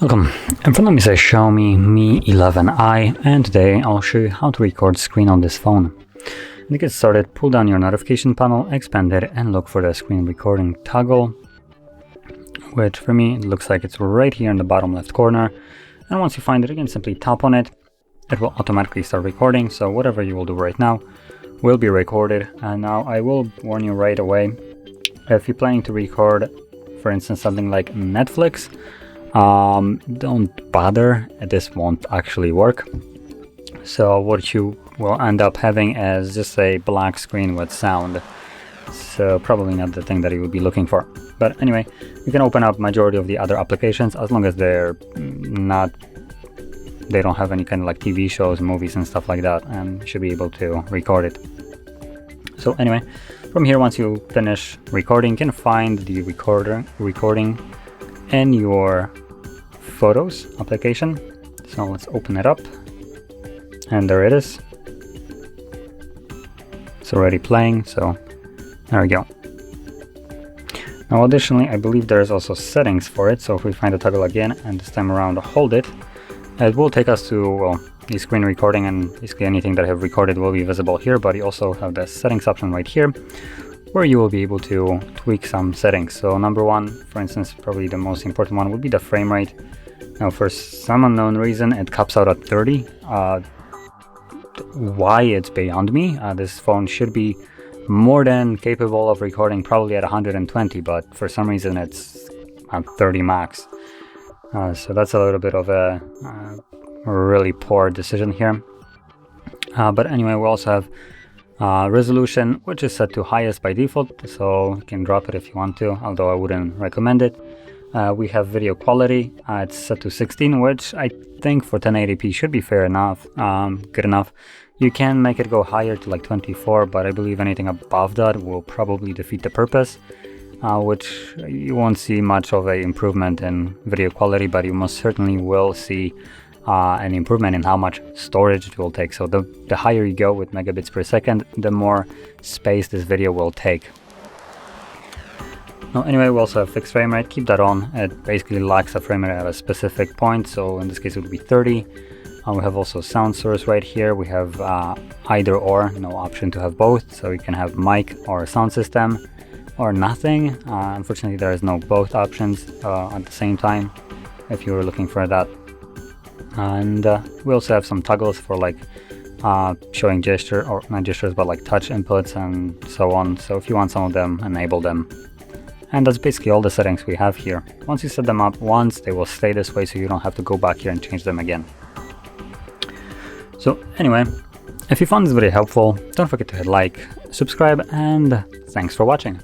Welcome, in front of me is a Xiaomi Mi 11i, and today I'll show you how to record screen on this phone. To get started, pull down your notification panel, expand it, and look for the screen recording toggle, which for me it looks like it's right here in the bottom left corner. And once you find it again, simply tap on it. It will automatically start recording, so whatever you will do right now will be recorded. And now I will warn you right away, if you're planning to record, for instance, something like Netflix, don't bother, this won't actually work. So what you will end up having is just a black screen with sound, so probably not the thing that you would be looking for. But anyway, you can open up majority of the other applications as long as they don't have any kind of like TV shows, movies and stuff like that, and you should be able to record it. So anyway, from here, once you finish recording, you can find the recording in your Photos application. So let's open it up, and there it is. It's already playing, so there we go. Now additionally, I believe there's also settings for it, so if we find the toggle again and this time around hold it, it will take us to, well, the screen recording, and basically anything that I have recorded will be visible here, but you also have the settings option right here, where you will be able to tweak some settings. So number one, for instance, probably the most important one would be the frame rate. Now for some unknown reason it caps out at 30. Why, it's beyond me. This phone should be more than capable of recording probably at 120, but for some reason it's at 30 max. So that's a little bit of a really poor decision here. But anyway, we also have resolution, which is set to highest by default, so you can drop it if you want to, although I wouldn't recommend it. We have video quality, it's set to 16, which I think for 1080p should be fair enough, good enough. You can make it go higher to like 24, but I believe anything above that will probably defeat the purpose, which you won't see much of an improvement in video quality, but you most certainly will see an improvement in how much storage it will take. So the higher you go with megabits per second, the more space this video will take. Now anyway, we also have fixed frame rate, keep that on. It basically locks the frame rate at a specific point, so in this case it would be 30. We have also sound source right here. We have either or, no option to have both, so you can have mic or sound system or nothing. Unfortunately there is no both options at the same time if you were looking for that. And we also have some toggles for like showing gesture, or not gestures but like touch inputs and so on, so if you want some of them, enable them. And that's basically all the settings we have here. Once you set them up once, they will stay this way, so you don't have to go back here and change them again. So anyway, if you found this video helpful, don't forget to hit like, subscribe, and thanks for watching.